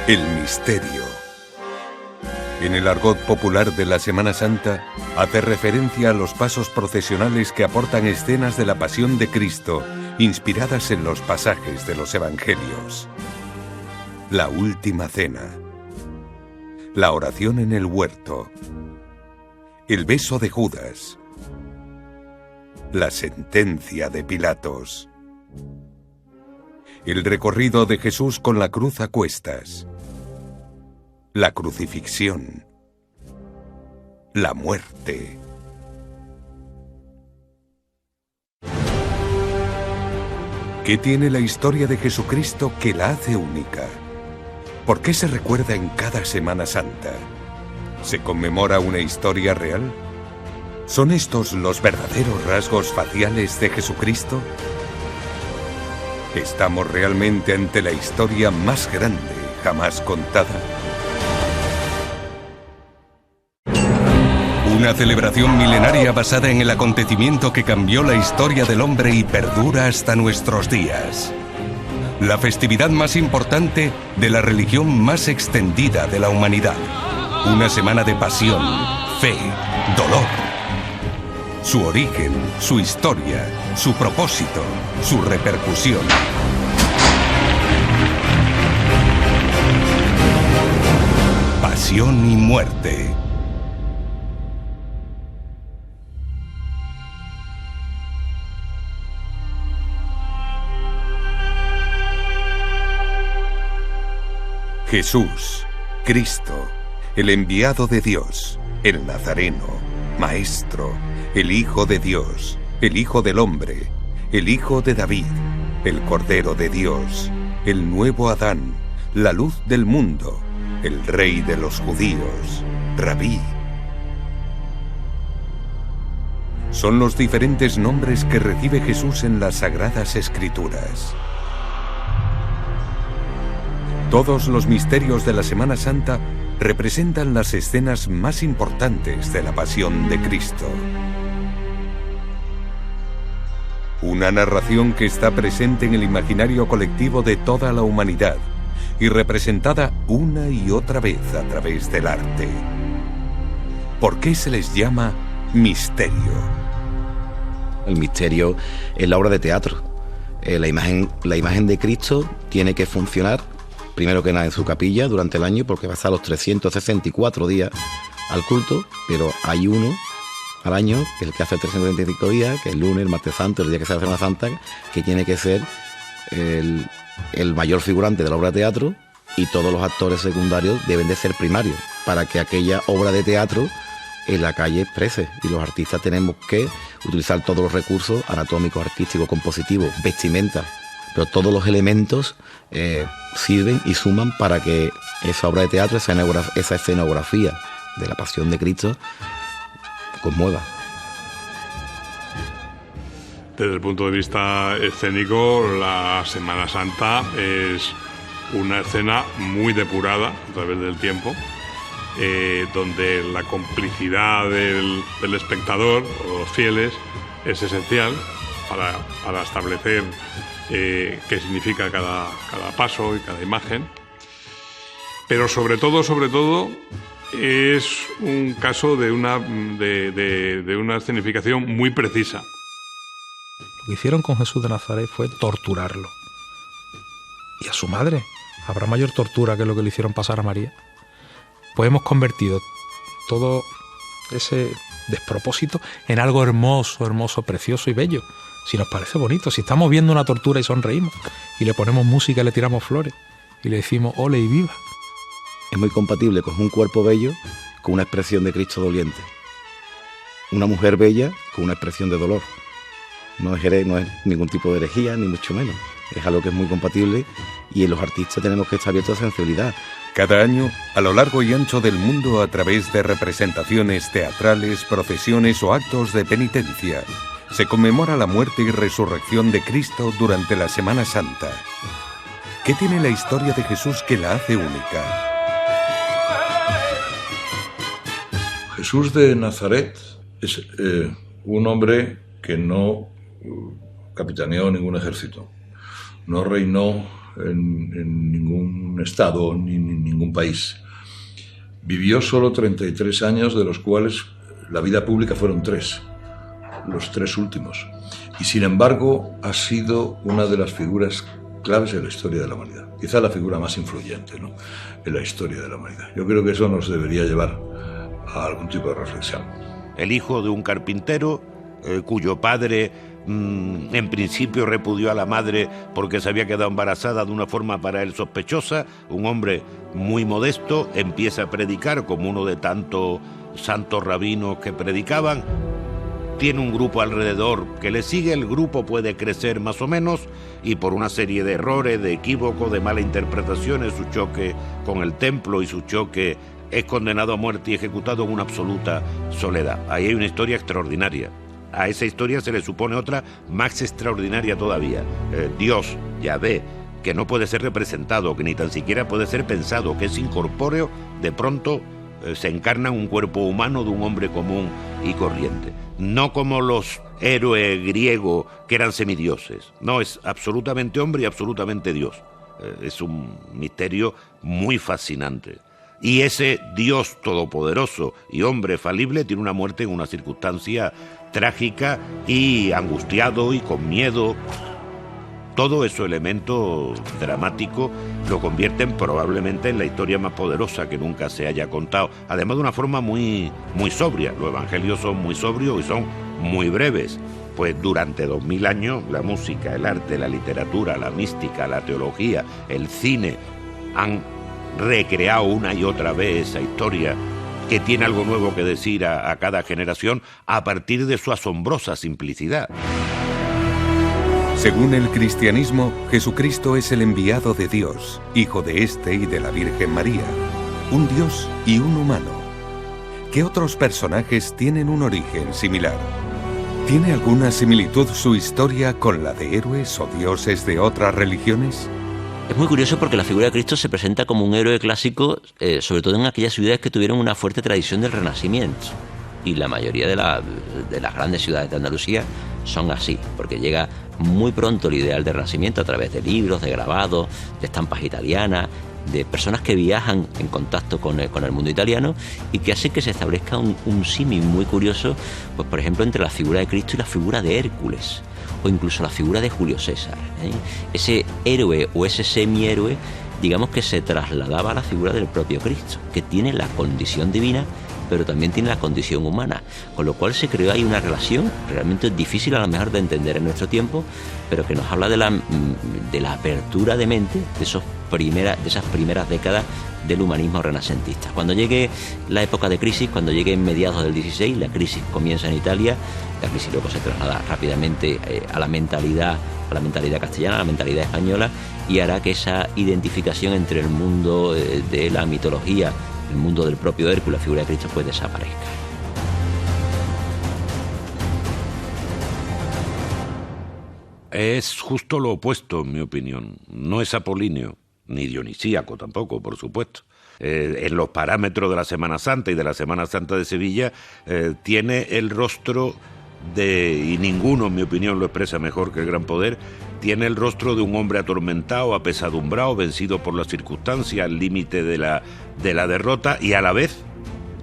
El misterio. En el argot popular de la Semana Santa, hace referencia a los pasos procesionales que aportan escenas de la Pasión de Cristo, inspiradas en los pasajes de los Evangelios. La Última Cena. La oración en el huerto. El beso de Judas. La sentencia de Pilatos. El recorrido de Jesús con la cruz a cuestas. La crucifixión. La muerte. ¿Qué tiene la historia de Jesucristo que la hace única? ¿Por qué se recuerda en cada Semana Santa? ¿Se conmemora una historia real? ¿Son estos los verdaderos rasgos faciales de Jesucristo? ¿Estamos realmente ante la historia más grande jamás contada? Una celebración milenaria basada en el acontecimiento que cambió la historia del hombre y perdura hasta nuestros días. La festividad más importante de la religión más extendida de la humanidad. Una semana de pasión, fe, dolor. Su origen, su historia, su propósito, su repercusión. Pasión y muerte. Jesús, Cristo, el enviado de Dios, el Nazareno, Maestro, el Hijo de Dios, el Hijo del Hombre, el Hijo de David, el Cordero de Dios, el nuevo Adán, la luz del mundo, el Rey de los judíos, Rabí. Son los diferentes nombres que recibe Jesús en las Sagradas Escrituras. Todos los misterios de la Semana Santa representan las escenas más importantes de la Pasión de Cristo. Una narración que está presente en el imaginario colectivo de toda la humanidad y representada una y otra vez a través del arte. ¿Por qué se les llama misterio? El misterio es la obra de teatro. La imagen de Cristo tiene que funcionar primero que nada en su capilla durante el año, porque va a estar los 364 días al culto, pero hay uno al año, que es el que hace 325 días, que es el lunes, el martes santo, el día que se hace la Semana Santa, que tiene que ser el mayor figurante de la obra de teatro, y todos los actores secundarios deben de ser primarios, para que aquella obra de teatro en la calle exprese, y los artistas tenemos que utilizar todos los recursos anatómicos, artísticos, compositivos, vestimenta, pero todos los elementos sirven y suman para que esa obra de teatro, esa escenografía de la Pasión de Cristo conmueva. Desde el punto de vista escénico, la Semana Santa es una escena muy depurada a través del tiempo, donde la complicidad del espectador o los fieles es esencial para establecer qué significa cada paso y cada imagen, pero sobre todo es un caso de una escenificación muy precisa. Lo que hicieron con Jesús de Nazaret fue torturarlo, y a su madre. ¿Habrá mayor tortura que lo que le hicieron pasar a María? Pues hemos convertido todo ese despropósito en algo hermoso, precioso y bello. Si nos parece bonito, si estamos viendo una tortura y sonreímos, y le ponemos música y le tiramos flores, y le decimos ole y viva. Es muy compatible con un cuerpo bello con una expresión de Cristo doliente. Una mujer bella con una expresión de dolor. No es ningún tipo de herejía, ni mucho menos. Es algo que es muy compatible, y en los artistas tenemos que estar abiertos a sensibilidad. Cada año, a lo largo y ancho del mundo, a través de representaciones teatrales, procesiones o actos de penitencia, se conmemora la muerte y resurrección de Cristo durante la Semana Santa. ¿Qué tiene la historia de Jesús que la hace única? Jesús de Nazaret es un hombre que no capitaneó ningún ejército, no reinó en ningún estado ni en ningún país. Vivió solo 33 años, de los cuales la vida pública fueron 3, los 3 últimos. Y sin embargo ha sido una de las figuras claves en la historia de la humanidad. Quizá la figura más influyente, ¿no?, en la historia de la humanidad. Yo creo que eso nos debería llevar a algún tipo de reflexión. El hijo de un carpintero cuyo padre en principio repudió a la madre porque se había quedado embarazada de una forma para él sospechosa. Un hombre muy modesto empieza a predicar como uno de tantos santos rabinos que predicaban. Tiene un grupo alrededor que le sigue, el grupo puede crecer más o menos y por una serie de errores, de equívocos, de malas interpretaciones, su choque con el templo y su choque, es condenado a muerte y ejecutado en una absoluta soledad. Ahí hay una historia extraordinaria. A esa historia se le supone otra más extraordinaria todavía. Dios, Yahvé, que no puede ser representado, que ni tan siquiera puede ser pensado, que es incorpóreo, de pronto se encarna en un cuerpo humano de un hombre común y corriente. No como los héroes griegos que eran semidioses. No, es absolutamente hombre y absolutamente Dios. Es un misterio muy fascinante. Y ese Dios todopoderoso y hombre falible tiene una muerte en una circunstancia trágica y angustiado y con miedo. Todo esos elementos dramáticos lo convierten probablemente en la historia más poderosa que nunca se haya contado. Además de una forma muy sobria. Los evangelios son muy sobrios y son muy breves. Pues durante 2000 años la música, el arte, la literatura, la mística, la teología, el cine han recreado una y otra vez esa historia que tiene algo nuevo que decir a cada generación a partir de su asombrosa simplicidad. Según el cristianismo, Jesucristo es el enviado de Dios, hijo de este y de la Virgen María, un Dios y un humano. ¿Qué otros personajes tienen un origen similar? ¿Tiene alguna similitud su historia con la de héroes o dioses de otras religiones? Es muy curioso porque la figura de Cristo se presenta como un héroe clásico, sobre todo en aquellas ciudades que tuvieron una fuerte tradición del Renacimiento. Y la mayoría de las grandes ciudades de Andalucía son así, porque llega muy pronto el ideal del Renacimiento a través de libros, de grabados, de estampas italianas, de personas que viajan en contacto con el mundo italiano y que hace que se establezca un símil muy curioso, pues por ejemplo, entre la figura de Cristo y la figura de Hércules, o incluso la figura de Julio César. Ese héroe o ese semihéroe, digamos que se trasladaba a la figura del propio Cristo, que tiene la condición divina, pero también tiene la condición humana, con lo cual se creó ahí una relación realmente difícil a lo mejor de entender en nuestro tiempo, pero que nos habla de la apertura de mente de esas primeras décadas del humanismo renacentista. Cuando llegue la época de crisis, cuando llegue en mediados del 16, la crisis comienza en Italia, la crisis luego se traslada rápidamente a la mentalidad castellana, a la mentalidad española, y hará que esa identificación entre el mundo de la mitología, el mundo del propio Hércules, la figura de Cristo, pues desaparezca. Es justo lo opuesto, en mi opinión. No es apolíneo, ni dionisíaco tampoco, por supuesto. En los parámetros de la Semana Santa y de la Semana Santa de Sevilla, tiene el rostro y ninguno, en mi opinión, lo expresa mejor que el Gran Poder, tiene el rostro de un hombre atormentado, apesadumbrado, vencido por las circunstancias, al límite de la derrota, y a la vez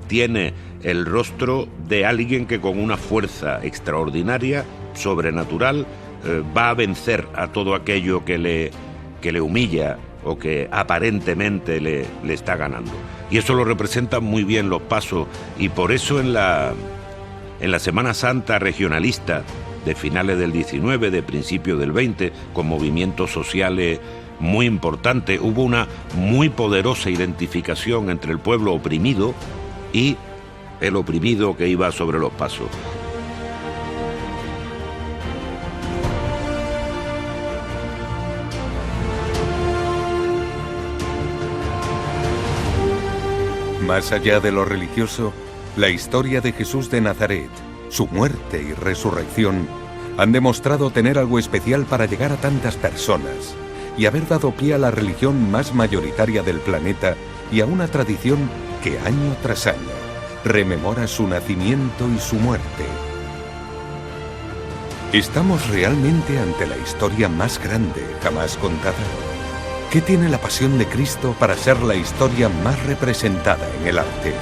tiene el rostro de alguien que con una fuerza extraordinaria, sobrenatural, va a vencer a todo aquello que le humilla o que aparentemente le está ganando. Y eso lo representan muy bien los pasos, y por eso en la Semana Santa regionalista de finales del 19, de principios del 20, con movimientos sociales muy importantes, hubo una muy poderosa identificación entre el pueblo oprimido y el oprimido que iba sobre los pasos. Más allá de lo religioso, la historia de Jesús de Nazaret, su muerte y resurrección, han demostrado tener algo especial para llegar a tantas personas y haber dado pie a la religión más mayoritaria del planeta y a una tradición que año tras año rememora su nacimiento y su muerte. ¿Estamos realmente ante la historia más grande jamás contada? ¿Qué tiene la Pasión de Cristo para ser la historia más representada en el arte?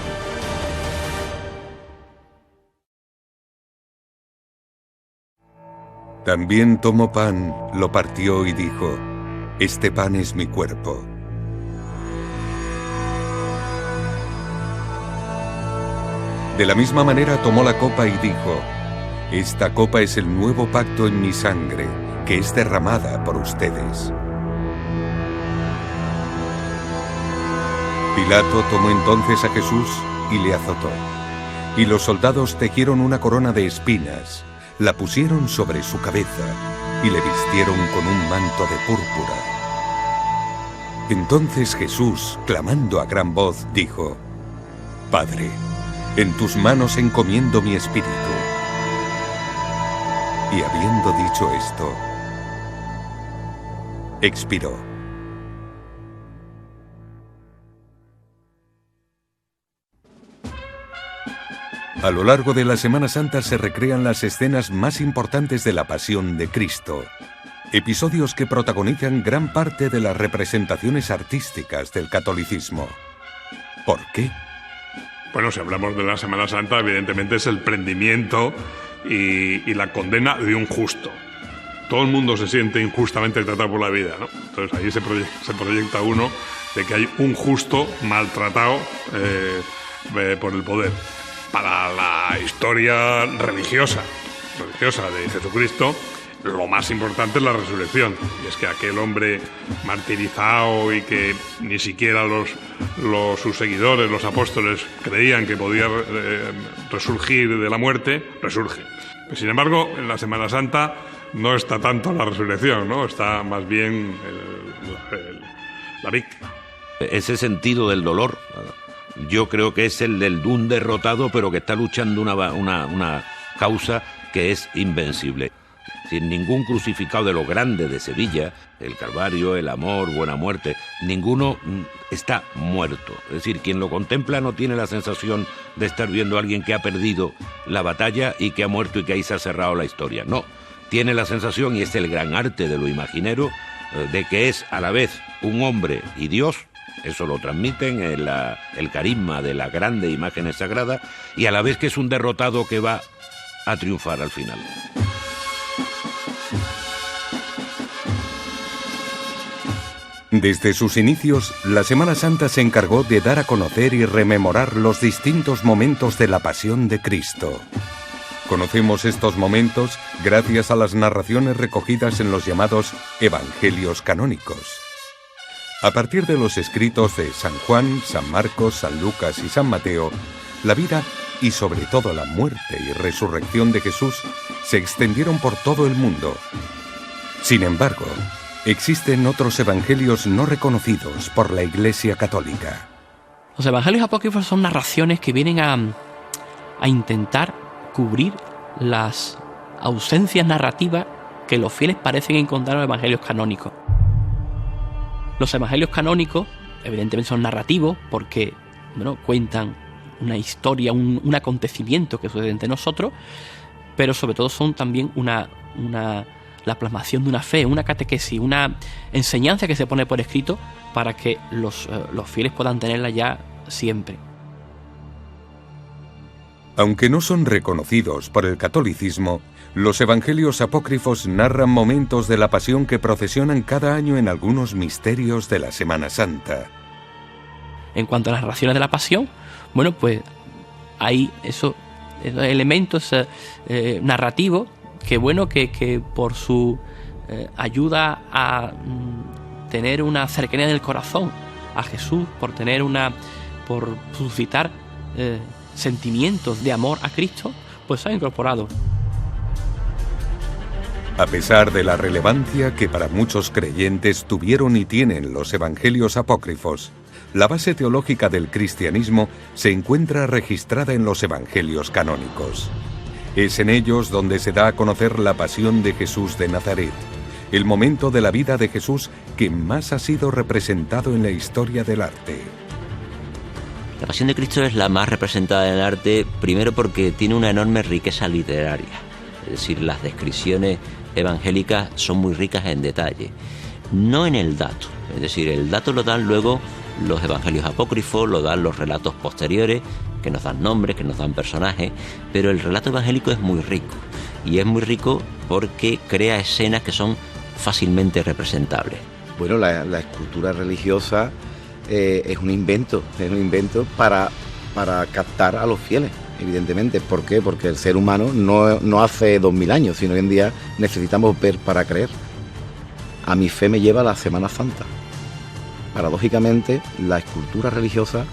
También tomó pan, lo partió y dijo: este pan es mi cuerpo. De la misma manera tomó la copa y dijo: esta copa es el nuevo pacto en mi sangre, que es derramada por ustedes. Pilato tomó entonces a Jesús y le azotó. Y los soldados tejieron una corona de espinas, la pusieron sobre su cabeza y le vistieron con un manto de púrpura. Entonces Jesús, clamando a gran voz, dijo: Padre, en tus manos encomiendo mi espíritu. Y habiendo dicho esto, expiró. A lo largo de la Semana Santa se recrean las escenas más importantes de la Pasión de Cristo, episodios que protagonizan gran parte de las representaciones artísticas del catolicismo. ¿Por qué? Bueno, si hablamos de la Semana Santa, evidentemente es el prendimiento y la condena de un justo. Todo el mundo se siente injustamente tratado por la vida, ¿no? Entonces ahí se proyecta uno de que hay un justo maltratado por el poder. Para la historia religiosa de Jesucristo, lo más importante es la resurrección. Y es que aquel hombre martirizado y que ni siquiera sus seguidores, los apóstoles, creían que podía resurgir de la muerte, resurge. Sin embargo, en la Semana Santa no está tanto la resurrección, ¿no? Está más bien la víctima. Ese sentido del dolor, yo creo que es el del un derrotado, pero que está luchando una causa que es invencible. Sin ningún crucificado de los grandes de Sevilla, el Calvario, el Amor, Buena Muerte, ninguno está muerto. Es decir, quien lo contempla no tiene la sensación de estar viendo a alguien que ha perdido la batalla y que ha muerto y que ahí se ha cerrado la historia. No, tiene la sensación, y es el gran arte de lo imaginero, de que es a la vez un hombre y Dios. Eso lo transmiten el carisma de las grandes imágenes sagradas, y a la vez que es un derrotado que va a triunfar al final. Desde sus inicios, la Semana Santa se encargó de dar a conocer y rememorar los distintos momentos de la Pasión de Cristo. Conocemos estos momentos gracias a las narraciones recogidas en los llamados Evangelios canónicos. A partir de los escritos de San Juan, San Marcos, San Lucas y San Mateo, la vida y sobre todo la muerte y resurrección de Jesús se extendieron por todo el mundo. Sin embargo, existen otros evangelios no reconocidos por la Iglesia Católica. Los evangelios apócrifos son narraciones que vienen a intentar cubrir las ausencias narrativas que los fieles parecen encontrar en los evangelios canónicos. Los evangelios canónicos, evidentemente, son narrativos porque, bueno, cuentan una historia, un acontecimiento que sucede entre nosotros, pero sobre todo son también la plasmación de una fe, una catequesis, una enseñanza que se pone por escrito para que los fieles puedan tenerla ya siempre. Aunque no son reconocidos por el catolicismo, los evangelios apócrifos narran momentos de la Pasión que procesionan cada año en algunos misterios de la Semana Santa. En cuanto a las narraciones de la Pasión, bueno, pues hay esos elementos narrativos que, bueno, que por su ayuda a tener una cercanía del corazón a Jesús, por suscitar sentimientos de amor a Cristo, pues se han incorporado. A pesar de la relevancia que para muchos creyentes tuvieron y tienen los evangelios apócrifos, la base teológica del cristianismo se encuentra registrada en los evangelios canónicos. Es en ellos donde se da a conocer la pasión de Jesús de Nazaret, el momento de la vida de Jesús que más ha sido representado en la historia del arte. La Pasión de Cristo es la más representada en el arte, primero porque tiene una enorme riqueza literaria. Es decir, las descripciones evangélicas son muy ricas en detalle. No en el dato, Es decir, el dato lo dan luego los evangelios apócrifos, lo dan los relatos posteriores, que nos dan nombres, que nos dan personajes, pero el relato evangélico es muy rico. Y es muy rico porque crea escenas que son fácilmente representables. Bueno, la escultura religiosa es un invento para captar a los fieles, evidentemente. ¿Por qué? Porque el ser humano no hace 2000 años, sino hoy en día necesitamos ver para creer. A mi fe me lleva la Semana Santa. Paradójicamente, la escultura religiosa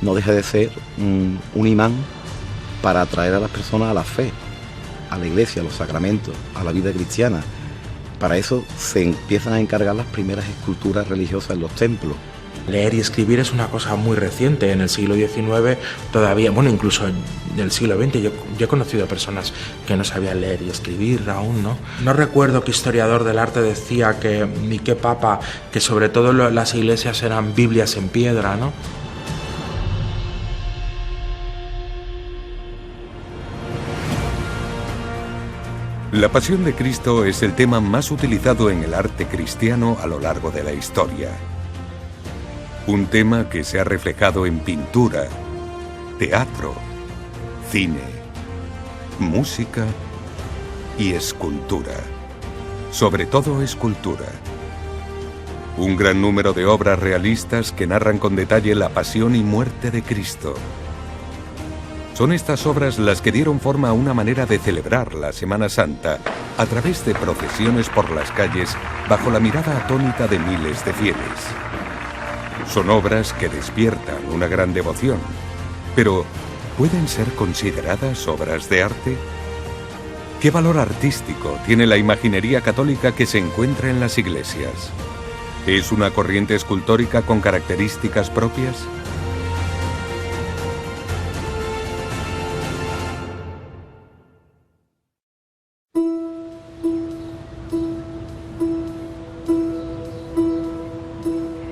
no deja de ser un imán para atraer a las personas a la fe, a la iglesia, a los sacramentos, a la vida cristiana. Para eso se empiezan a encargar las primeras esculturas religiosas en los templos. Leer y escribir es una cosa muy reciente. En el siglo XIX todavía, bueno, incluso en el siglo XX yo he conocido personas que no sabían leer y escribir aún, ¿no? No recuerdo qué historiador del arte decía ni qué papa, que sobre todo las iglesias eran Biblias en piedra, ¿no? La Pasión de Cristo es el tema más utilizado en el arte cristiano a lo largo de la historia. Un tema que se ha reflejado en pintura, teatro, cine, música y escultura. Sobre todo escultura. Un gran número de obras realistas que narran con detalle la pasión y muerte de Cristo. Son estas obras las que dieron forma a una manera de celebrar la Semana Santa a través de procesiones por las calles bajo la mirada atónita de miles de fieles. Son obras que despiertan una gran devoción, pero ¿pueden ser consideradas obras de arte? ¿Qué valor artístico tiene la imaginería católica que se encuentra en las iglesias? ¿Es una corriente escultórica con características propias?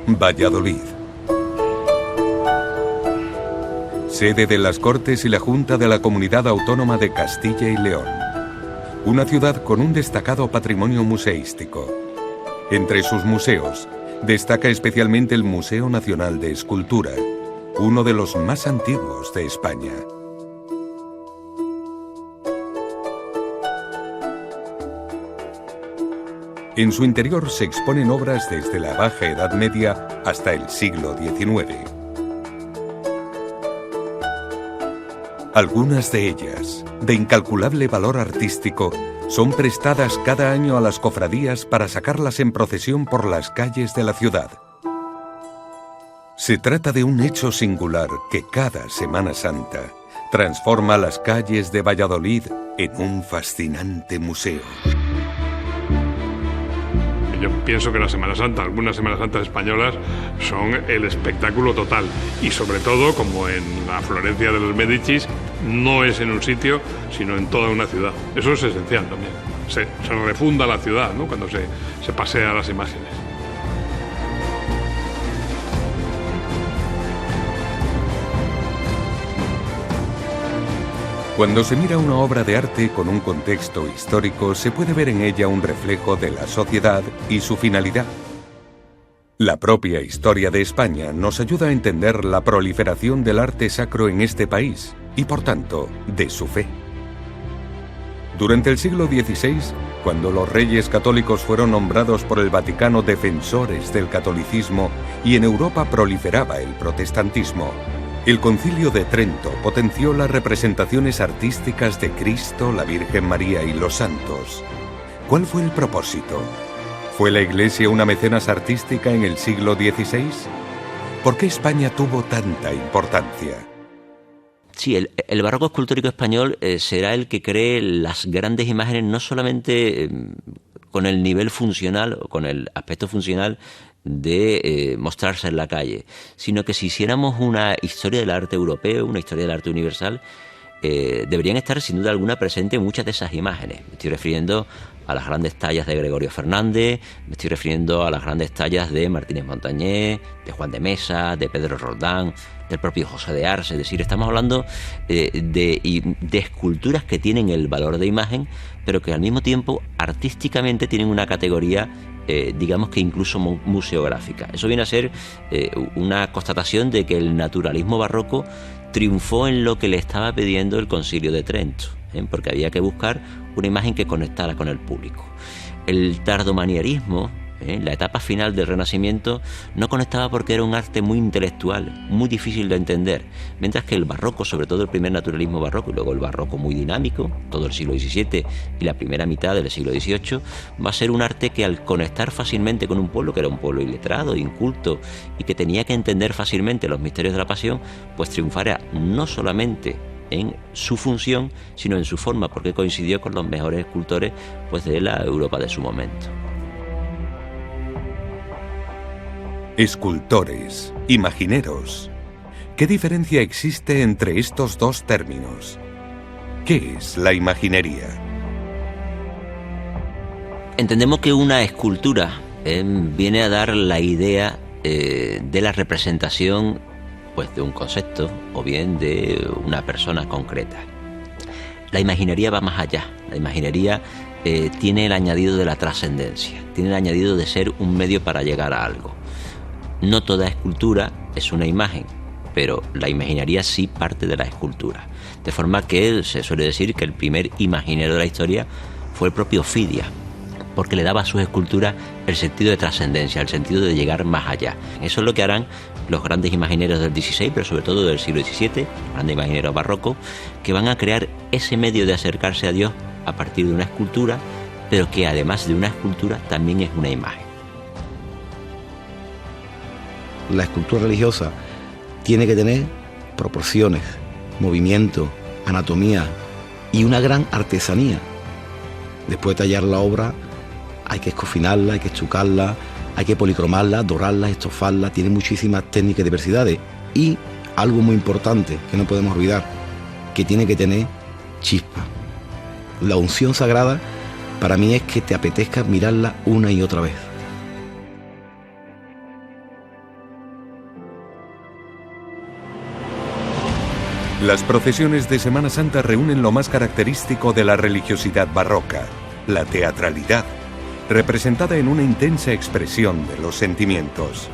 Valladolid. Sede de las Cortes y la Junta de la Comunidad Autónoma de Castilla y León. Una ciudad con un destacado patrimonio museístico. Entre sus museos, destaca especialmente el Museo Nacional de Escultura, uno de los más antiguos de España. En su interior se exponen obras desde la Baja Edad Media hasta el siglo XIX. Algunas de ellas, de incalculable valor artístico, son prestadas cada año a las cofradías para sacarlas en procesión por las calles de la ciudad. Se trata de un hecho singular que cada Semana Santa transforma las calles de Valladolid en un fascinante museo. Yo pienso que la Semana Santa, algunas Semanas Santas españolas, son el espectáculo total. Y sobre todo, como en la Florencia de los Médicis, no es en un sitio, sino en toda una ciudad. Eso es esencial también. Se refunda la ciudad, ¿no?, cuando se pasea las imágenes. Cuando se mira una obra de arte con un contexto histórico, se puede ver en ella un reflejo de la sociedad y su finalidad. La propia historia de España nos ayuda a entender la proliferación del arte sacro en este país y, por tanto, de su fe. Durante el siglo XVI, cuando los reyes católicos fueron nombrados por el Vaticano defensores del catolicismo y en Europa proliferaba el protestantismo, el Concilio de Trento potenció las representaciones artísticas de Cristo, la Virgen María y los santos. ¿Cuál fue el propósito? ¿Fue la Iglesia una mecenas artística en el siglo XVI? ¿Por qué España tuvo tanta importancia? Sí, el barroco escultórico español será el que cree las grandes imágenes, no solamente con el nivel funcional o con el aspecto funcional de mostrarse en la calle, sino que si hiciéramos una historia del arte europeo, una historia del arte universal, deberían estar sin duda alguna presentes en muchas de esas imágenes. Me estoy refiriendo a las grandes tallas de Gregorio Fernández, me estoy refiriendo a las grandes tallas de Martínez Montañés, de Juan de Mesa, de Pedro Roldán, del propio José de Ars. Es decir, estamos hablando de esculturas que tienen el valor de imagen, pero que al mismo tiempo artísticamente tienen una categoría, digamos que incluso museográfica. Eso viene a ser una constatación de que el naturalismo barroco triunfó en lo que le estaba pidiendo el Concilio de Trento, porque había que buscar una imagen que conectara con el público. El tardomanierismo, la etapa final del Renacimiento, no conectaba porque era un arte muy intelectual, muy difícil de entender, mientras que el barroco, sobre todo el primer naturalismo barroco y luego el barroco muy dinámico, todo el siglo XVII y la primera mitad del siglo XVIII, va a ser un arte que, al conectar fácilmente con un pueblo que era un pueblo iletrado, inculto y que tenía que entender fácilmente los misterios de la pasión, pues triunfará no solamente en su función, sino en su forma, porque coincidió con los mejores escultores, pues, de la Europa de su momento. Escultores, imagineros. ¿Qué diferencia existe entre estos dos términos? ¿Qué es la imaginería? Entendemos que una escultura viene a dar la idea de la representación, pues, de un concepto o bien de una persona concreta. La imaginería va más allá. La imaginería tiene el añadido de la trascendencia, tiene el añadido de ser un medio para llegar a algo. No toda escultura es una imagen, pero la imaginería sí parte de la escultura. De forma que se suele decir que el primer imaginero de la historia fue el propio Fidia, porque le daba a sus esculturas el sentido de trascendencia, el sentido de llegar más allá. Eso es lo que harán los grandes imagineros del XVI, pero sobre todo del siglo XVII, grandes imagineros barrocos, que van a crear ese medio de acercarse a Dios a partir de una escultura, pero que además de una escultura también es una imagen. La escultura religiosa tiene que tener proporciones, movimiento, anatomía y una gran artesanía. Después de tallar la obra hay que escofinarla, hay que estucarla, hay que policromarla, dorarla, estofarla. Tiene muchísimas técnicas y diversidades. Y algo muy importante que no podemos olvidar, que tiene que tener chispa. La unción sagrada para mí es que te apetezca mirarla una y otra vez. Las procesiones de Semana Santa reúnen lo más característico de la religiosidad barroca, la teatralidad, representada en una intensa expresión de los sentimientos.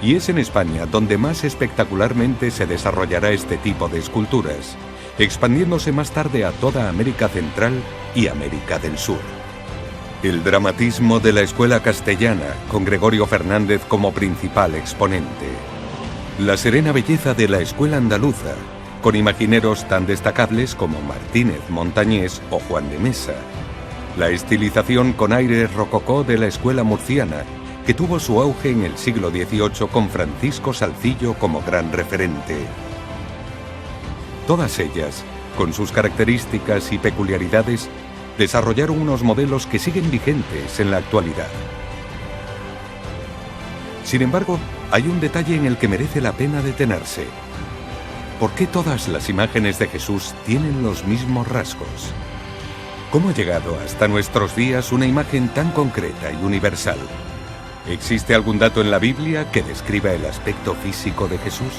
Y es en España donde más espectacularmente se desarrollará este tipo de esculturas, expandiéndose más tarde a toda América Central y América del Sur. El dramatismo de la escuela castellana, con Gregorio Fernández como principal exponente. La serena belleza de la escuela andaluza, con imagineros tan destacables como Martínez Montañés o Juan de Mesa. La estilización con aires rococó de la escuela murciana, que tuvo su auge en el siglo XVIII con Francisco Salcillo como gran referente. Todas ellas, con sus características y peculiaridades, desarrollaron unos modelos que siguen vigentes en la actualidad. Sin embargo, hay un detalle en el que merece la pena detenerse. ¿Por qué todas las imágenes de Jesús tienen los mismos rasgos? ¿Cómo ha llegado hasta nuestros días una imagen tan concreta y universal? ¿Existe algún dato en la Biblia que describa el aspecto físico de Jesús?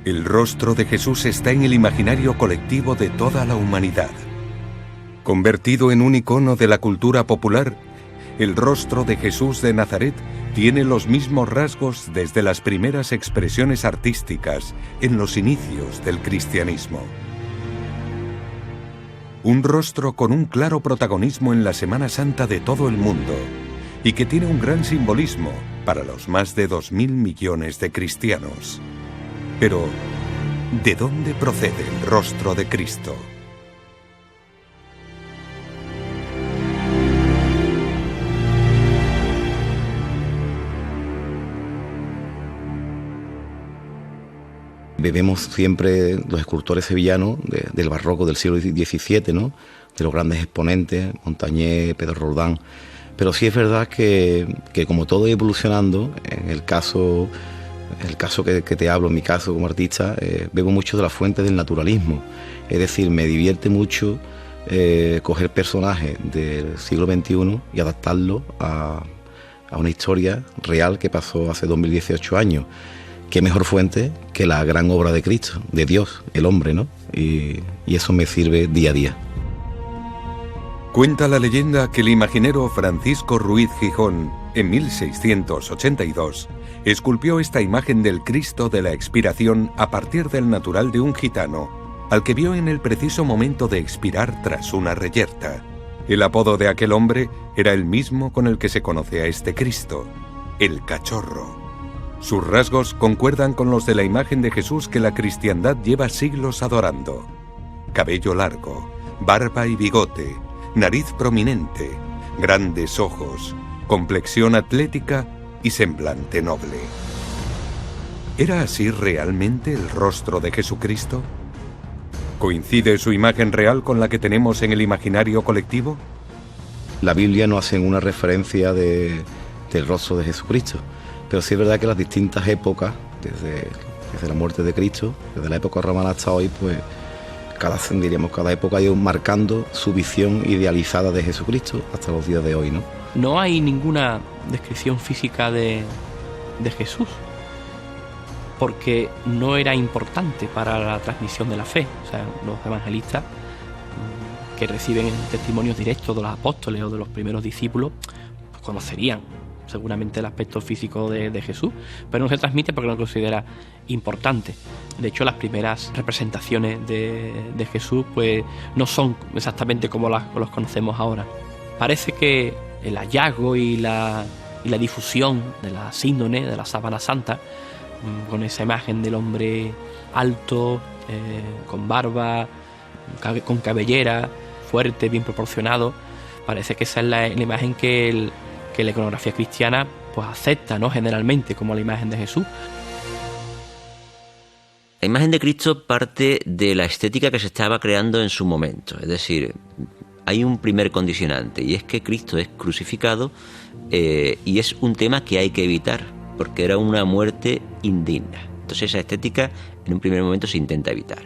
El rostro de Jesús está en el imaginario colectivo de toda la humanidad. Convertido en un icono de la cultura popular, el rostro de Jesús de Nazaret tiene los mismos rasgos desde las primeras expresiones artísticas en los inicios del cristianismo. Un rostro con un claro protagonismo en la Semana Santa de todo el mundo y que tiene un gran simbolismo para los más de 2.000 millones de cristianos. Pero, ¿De dónde procede el rostro de Cristo? Vemos siempre los escultores sevillanos del barroco del siglo XVII, ¿no? De los grandes exponentes, Montañés, Pedro Roldán. Pero sí es verdad que como todo va evolucionando, en el caso que te hablo, en mi caso como artista, bebo mucho de la fuente del naturalismo. Es decir, me divierte mucho coger personajes del siglo XXI y adaptarlos a una historia real que pasó hace 2018 años. Qué mejor fuente que la gran obra de Cristo, de Dios, el hombre, ¿no? Y eso me sirve día a día. Cuenta la leyenda que el imaginero Francisco Ruiz Gijón, en 1682, esculpió esta imagen del Cristo de la Expiración a partir del natural de un gitano, al que vio en el preciso momento de expirar tras una reyerta. El apodo de aquel hombre era el mismo con el que se conoce a este Cristo, el Cachorro. Sus rasgos concuerdan con los de la imagen de Jesús que la cristiandad lleva siglos adorando. Cabello largo, barba y bigote, nariz prominente, grandes ojos, complexión atlética y semblante noble. ¿Era así realmente el rostro de Jesucristo? ¿Coincide su imagen real con la que tenemos en el imaginario colectivo? La Biblia no hace una referencia del rostro de Jesucristo. Pero sí es verdad que las distintas épocas, desde la muerte de Cristo, desde la época romana hasta hoy, pues cada época ha ido marcando su visión idealizada de Jesucristo hasta los días de hoy, ¿no? No hay ninguna descripción física de Jesús, porque no era importante para la transmisión de la fe. O sea, los evangelistas que reciben testimonios directos de los apóstoles o de los primeros discípulos, pues conocerían seguramente el aspecto físico de Jesús, pero no se transmite porque no lo considera importante. De hecho, las primeras representaciones de Jesús pues no son exactamente como los conocemos ahora. Parece que el hallazgo y la difusión de la síndone, de la sábana santa, con esa imagen del hombre alto, con barba, con cabellera, fuerte, bien proporcionado, parece que esa es la imagen que la iconografía cristiana pues acepta, ¿no?, generalmente como la imagen de Jesús. La imagen de Cristo parte de la estética que se estaba creando en su momento. Es decir, hay un primer condicionante, y es que Cristo es crucificado y es un tema que hay que evitar, porque era una muerte indigna. Entonces esa estética en un primer momento se intenta evitar.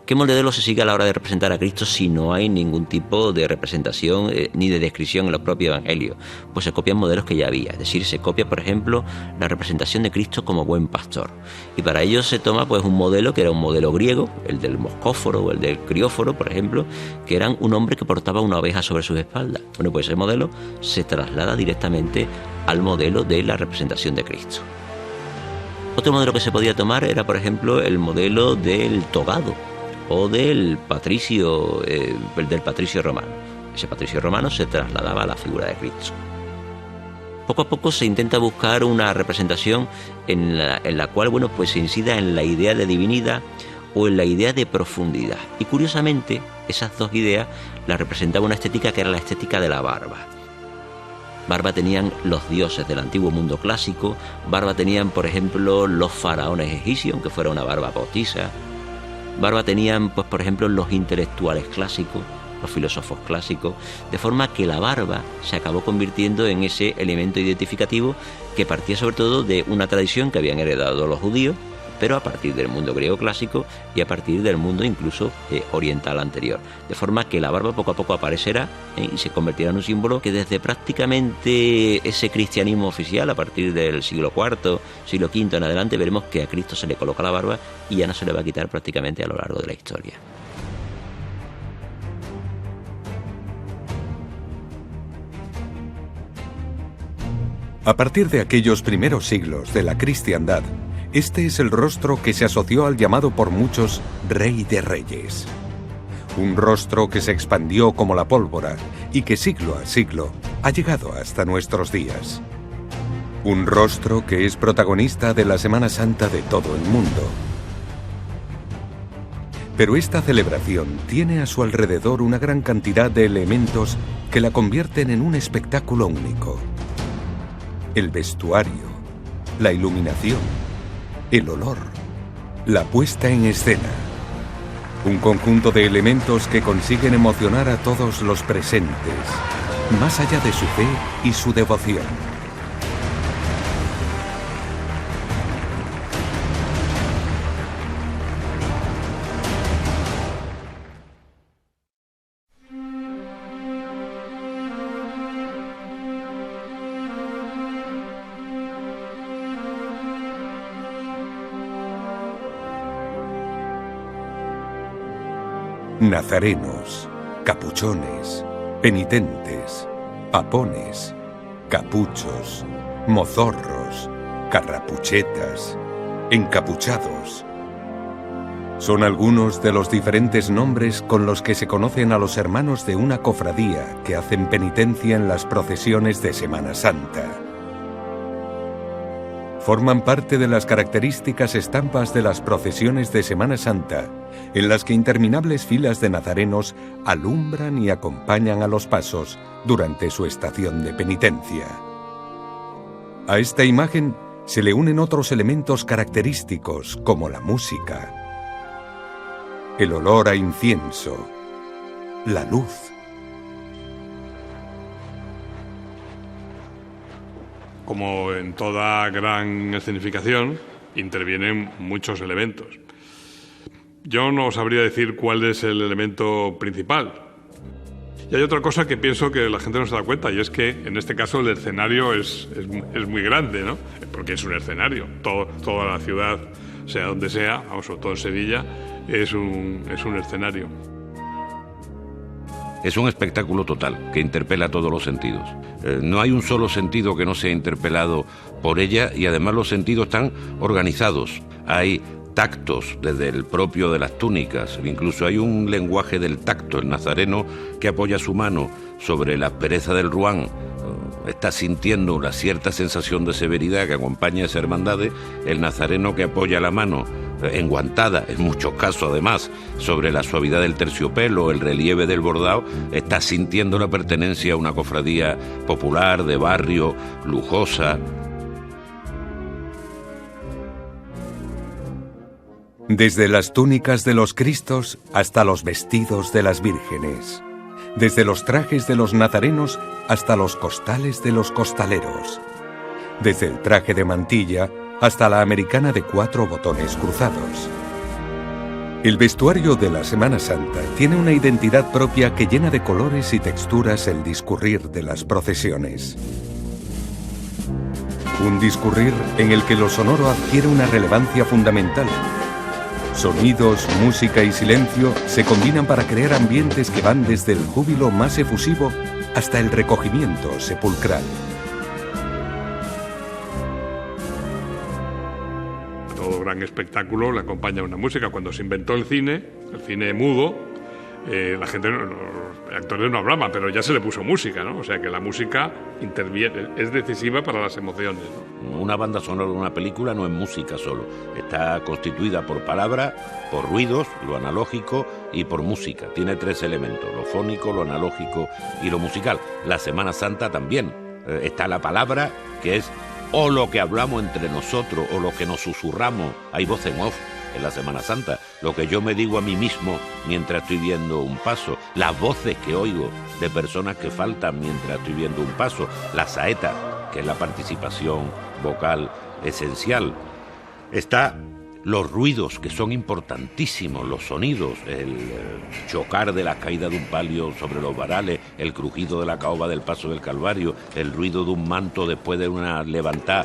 ¿Qué modelo se sigue a la hora de representar a Cristo si no hay ningún tipo de representación ni de descripción en los propios evangelios? Pues se copian modelos que ya había. Es decir, se copia, por ejemplo, la representación de Cristo como buen pastor. Y para ello se toma pues un modelo que era un modelo griego, el del moscóforo o el del crióforo, por ejemplo, que eran un hombre que portaba una oveja sobre sus espaldas. Bueno, pues ese modelo se traslada directamente al modelo de la representación de Cristo. Otro modelo que se podía tomar era, por ejemplo, el modelo del togado o del patricio romano. Ese patricio romano se trasladaba a la figura de Cristo. Poco a poco se intenta buscar una representación en la cual, bueno, pues se incida en la idea de divinidad o en la idea de profundidad. Y curiosamente, esas dos ideas las representaba una estética que era la estética de la barba. Barba tenían los dioses del antiguo mundo clásico, barba tenían, por ejemplo, los faraones egipcios, aunque fuera una barba postiza. Barba tenían, pues, por ejemplo, los intelectuales clásicos, los filósofos clásicos, de forma que la barba se acabó convirtiendo en ese elemento identificativo que partía sobre todo de una tradición que habían heredado los judíos, pero a partir del mundo griego clásico y a partir del mundo incluso oriental anterior. De forma que la barba poco a poco aparecerá y se convertirá en un símbolo que desde prácticamente ese cristianismo oficial, a partir del siglo IV, siglo V en adelante, veremos que a Cristo se le coloca la barba y ya no se le va a quitar prácticamente a lo largo de la historia. A partir de aquellos primeros siglos de la cristiandad, este es el rostro que se asoció al llamado por muchos Rey de Reyes. Un rostro que se expandió como la pólvora y que siglo a siglo ha llegado hasta nuestros días. Un rostro que es protagonista de la Semana Santa de todo el mundo. Pero esta celebración tiene a su alrededor una gran cantidad de elementos que la convierten en un espectáculo único. El vestuario, la iluminación, el olor, la puesta en escena. Un conjunto de elementos que consiguen emocionar a todos los presentes, más allá de su fe y su devoción. Nazarenos, capuchones, penitentes, papones, capuchos, mozorros, carrapuchetas, encapuchados. Son algunos de los diferentes nombres con los que se conocen a los hermanos de una cofradía que hacen penitencia en las procesiones de Semana Santa. Forman parte de las características estampas de las procesiones de Semana Santa, en las que interminables filas de nazarenos alumbran y acompañan a los pasos durante su estación de penitencia. A esta imagen se le unen otros elementos característicos como la música, el olor a incienso, la luz. Como en toda gran escenificación, intervienen muchos elementos. Yo no sabría decir cuál es el elemento principal. Y hay otra cosa que pienso que la gente no se da cuenta, y es que en este caso el escenario es muy grande, ¿no? Porque es un escenario. Toda la ciudad, sea donde sea, vamos, sobre todo en Sevilla, es un escenario. Es un espectáculo total que interpela todos los sentidos. No hay un solo sentido que no sea interpelado por ella, y además los sentidos están organizados. Hay tactos desde el propio de las túnicas, incluso hay un lenguaje del tacto. El nazareno que apoya su mano sobre la aspereza del ruán está sintiendo una cierta sensación de severidad que acompaña a esa hermandad. El nazareno que apoya la mano enguantada, en muchos casos además, sobre la suavidad del terciopelo, el relieve del bordado, está sintiendo la pertenencia a una cofradía popular, de barrio, lujosa. Desde las túnicas de los Cristos hasta los vestidos de las vírgenes. Desde los trajes de los nazarenos hasta los costales de los costaleros. Desde el traje de mantilla hasta la americana de 4 botones cruzados. El vestuario de la Semana Santa tiene una identidad propia que llena de colores y texturas el discurrir de las procesiones. Un discurrir en el que lo sonoro adquiere una relevancia fundamental. Sonidos, música y silencio se combinan para crear ambientes que van desde el júbilo más efusivo hasta el recogimiento sepulcral. Todo gran espectáculo le acompaña una música. Cuando se inventó el cine mudo, la gente, los actores no hablaban, pero ya se le puso música, ¿no? O sea que la música interviene, es decisiva para las emociones, ¿no? Una banda sonora de una película no es música solo, está constituida por palabras, por ruidos, lo analógico, y por música. Tiene 3 elementos, lo fónico, lo analógico y lo musical. La Semana Santa también. Está la palabra, que es o lo que hablamos entre nosotros o lo que nos susurramos. Hay voz en off en la Semana Santa, lo que yo me digo a mí mismo mientras estoy viendo un paso, las voces que oigo de personas que faltan mientras estoy viendo un paso, la saeta, que es la participación vocal esencial. Está los ruidos, que son importantísimos, los sonidos, el chocar de la caída de un palio sobre los varales, el crujido de la caoba del paso del Calvario, el ruido de un manto después de una levantada.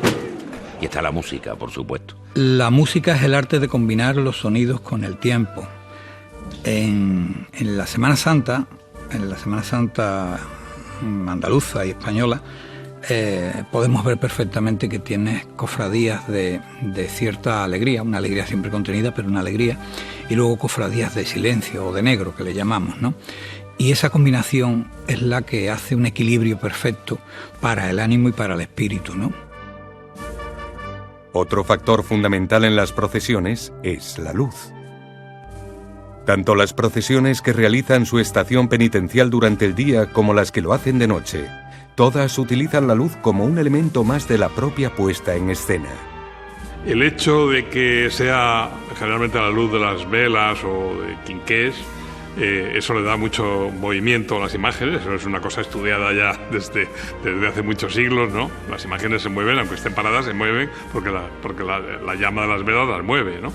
Y está la música, por supuesto. La música es el arte de combinar los sonidos con el tiempo. En la Semana Santa andaluza y española, podemos ver perfectamente que tiene cofradías de cierta alegría, una alegría siempre contenida, pero una alegría, y luego cofradías de silencio o de negro, que le llamamos, ¿no? Y esa combinación es la que hace un equilibrio perfecto para el ánimo y para el espíritu, ¿no? Otro factor fundamental en las procesiones es la luz. Tanto las procesiones que realizan su estación penitencial durante el día como las que lo hacen de noche, todas utilizan la luz como un elemento más de la propia puesta en escena. El hecho de que sea generalmente a la luz de las velas o de quinqués, eso le da mucho movimiento a las imágenes. Eso es una cosa estudiada ya desde hace muchos siglos, ¿no? Las imágenes se mueven, aunque estén paradas, se mueven porque la llama de las velas las mueve, ¿no?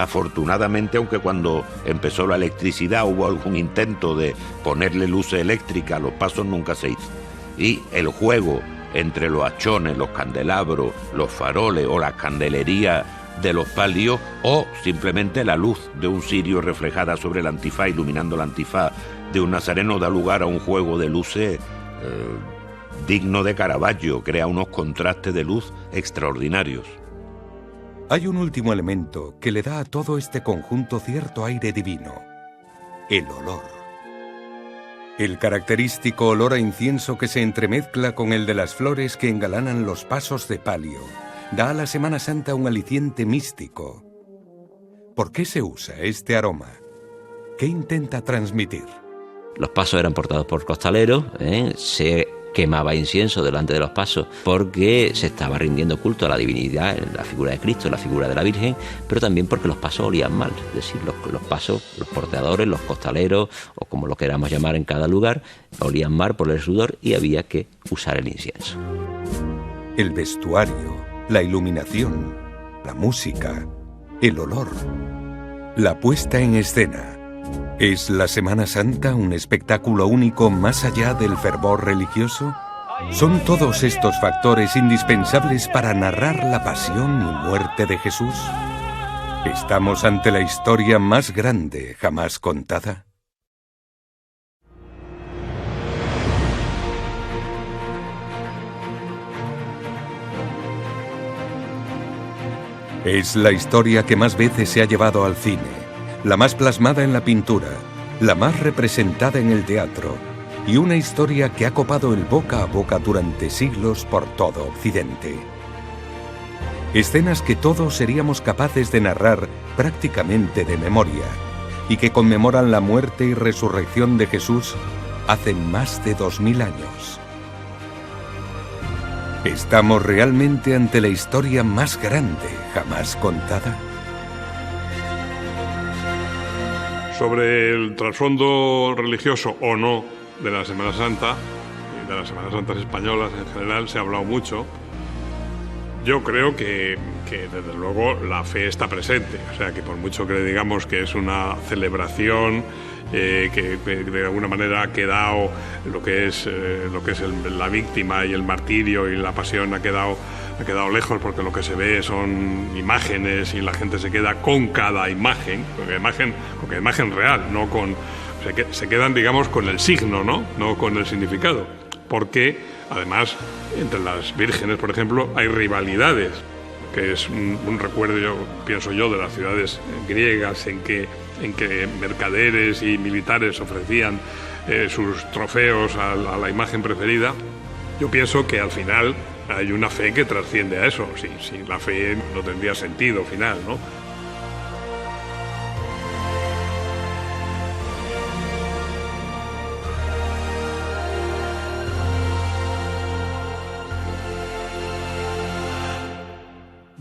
Afortunadamente, aunque cuando empezó la electricidad hubo algún intento de ponerle luces eléctricas, a los pasos nunca se hizo. Y el juego entre los hachones, los candelabros, los faroles o la candelería de los palios, o simplemente la luz de un cirio reflejada sobre el antifaz, iluminando el antifaz de un nazareno, da lugar a un juego de luces digno de Caravaggio, crea unos contrastes de luz extraordinarios. Hay un último elemento que le da a todo este conjunto cierto aire divino: el olor. El característico olor a incienso que se entremezcla con el de las flores que engalanan los pasos de palio da a la Semana Santa un aliciente místico. ¿Por qué se usa este aroma? ¿Qué intenta transmitir? Los pasos eran portados por costaleros, se quemaba incienso delante de los pasos porque se estaba rindiendo culto a la divinidad, la figura de Cristo, la figura de la Virgen, pero también porque los pasos olían mal. Es decir, los pasos, los porteadores, los costaleros, o como lo queramos llamar en cada lugar, olían mal por el sudor y había que usar el incienso. El vestuario, la iluminación, la música, el olor, la puesta en escena. ¿Es la Semana Santa un espectáculo único más allá del fervor religioso? ¿Son todos estos factores indispensables para narrar la pasión y muerte de Jesús? ¿Estamos ante la historia más grande jamás contada? Es la historia que más veces se ha llevado al cine, la más plasmada en la pintura, la más representada en el teatro, y una historia que ha copado el boca a boca durante siglos por todo Occidente. Escenas que todos seríamos capaces de narrar prácticamente de memoria, y que conmemoran la muerte y resurrección de Jesús hace más de 2000 años. ¿Estamos realmente ante la historia más grande jamás contada? Sobre el trasfondo religioso o no de la Semana Santa, y de las Semanas Santas españolas en general, se ha hablado mucho. Yo creo que desde luego la fe está presente, o sea que por mucho que le digamos que es una celebración que de alguna manera ha quedado lo que es la víctima y el martirio y la pasión ha quedado lejos, porque lo que se ve son imágenes y la gente se queda con cada imagen, con imagen real, no con se quedan, digamos, con el signo, no con el significado, porque además entre las vírgenes, por ejemplo, hay rivalidades, que es un recuerdo, pienso yo, de las ciudades griegas en que mercaderes y militares ofrecían sus trofeos a la imagen preferida. Yo pienso que al final hay una fe que trasciende a eso. Sin la fe no tendría sentido final, ¿no?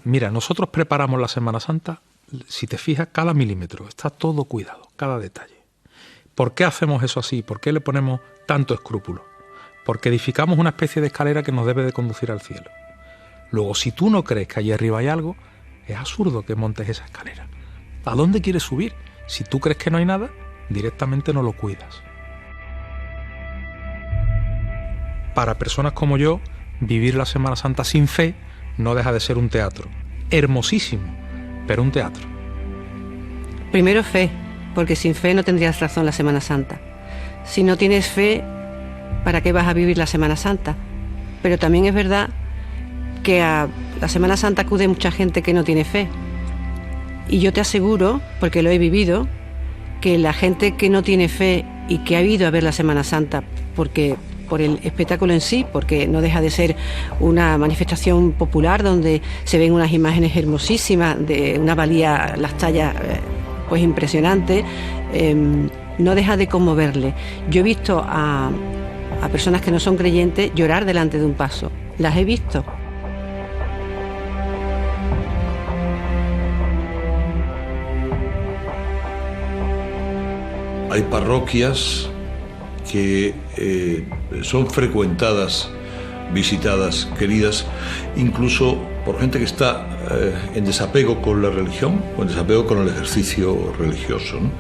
Mira, nosotros preparamos la Semana Santa, si te fijas, cada milímetro, está todo cuidado, cada detalle. ¿Por qué hacemos eso así? ¿Por qué le ponemos tanto escrúpulo? Porque edificamos una especie de escalera que nos debe de conducir al cielo. Luego, si tú no crees que allí arriba hay algo, es absurdo que montes esa escalera. ¿A dónde quieres subir? Si tú crees que no hay nada, directamente no lo cuidas. Para personas como yo, vivir la Semana Santa sin fe no deja de ser un teatro. Hermosísimo, pero un teatro. Primero fe, porque sin fe no tendrías razón la Semana Santa. Si no tienes fe, ¿para qué vas a vivir la Semana Santa? Pero también es verdad que a la Semana Santa acude mucha gente que no tiene fe. Y yo te aseguro, porque lo he vivido, que la gente que no tiene fe y que ha ido a ver la Semana Santa por el espectáculo en sí, porque no deja de ser una manifestación popular donde se ven unas imágenes hermosísimas, de una valía, las tallas pues impresionante, no deja de conmoverle. Yo he visto a personas que no son creyentes llorar delante de un paso. Las he visto. Hay parroquias que son frecuentadas, visitadas, queridas, incluso por gente que está en desapego con la religión o en desapego con el ejercicio religioso, ¿no?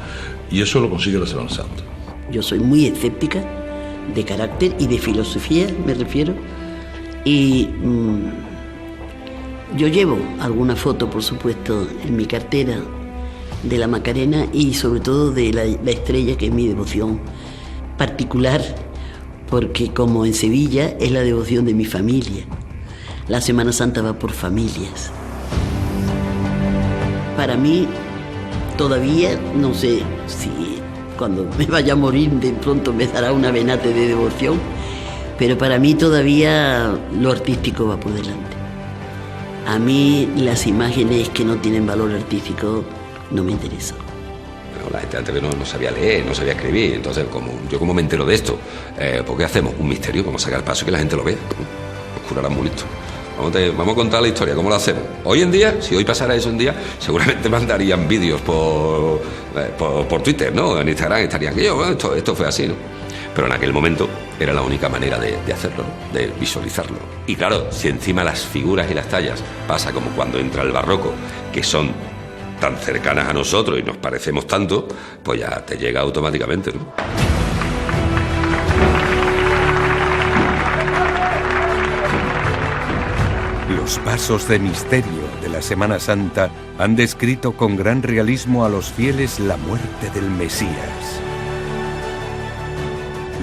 Y eso lo consigue la Semana Santa. Yo soy muy escéptica de carácter y de filosofía, me refiero, y yo llevo alguna foto, por supuesto, en mi cartera de la Macarena y sobre todo de la estrella, que es mi devoción particular, porque como en Sevilla es la devoción de mi familia. La Semana Santa va por familias. Para mí, todavía, no sé si cuando me vaya a morir de pronto me dará una venate de devoción, pero para mí todavía lo artístico va por delante. A mí las imágenes que no tienen valor artístico no me interesan. La gente antes no sabía leer, no sabía escribir, entonces yo como me entero de esto, ¿por qué hacemos un misterio? Vamos a sacar el paso y que la gente lo vea. Los curas eran muy listos. Vamos a contar la historia, ¿cómo lo hacemos? Hoy en día, si hoy pasara eso en día, seguramente mandarían vídeos por Twitter, ¿no? En Instagram estarían que esto fue así, ¿no? Pero en aquel momento era la única manera de hacerlo, ¿no? De visualizarlo. Y claro, si encima las figuras y las tallas pasa como cuando entra el barroco, que son tan cercanas a nosotros y nos parecemos tanto, pues ya te llega automáticamente, ¿no? Los pasos de misterio de la Semana Santa han descrito con gran realismo a los fieles la muerte del Mesías.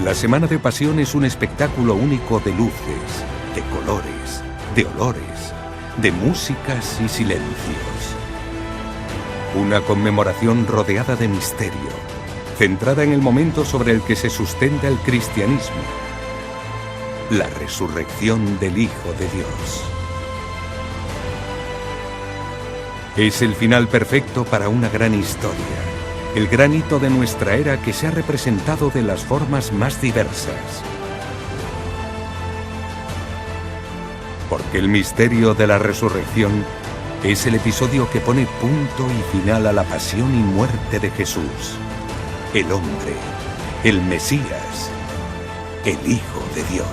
La Semana de Pasión es un espectáculo único de luces, de colores, de olores, de músicas y silencios. Una conmemoración rodeada de misterio, centrada en el momento sobre el que se sustenta el cristianismo, la resurrección del Hijo de Dios. Es el final perfecto para una gran historia, el gran hito de nuestra era que se ha representado de las formas más diversas. Porque el misterio de la resurrección es el episodio que pone punto y final a la pasión y muerte de Jesús, el hombre, el Mesías, el Hijo de Dios.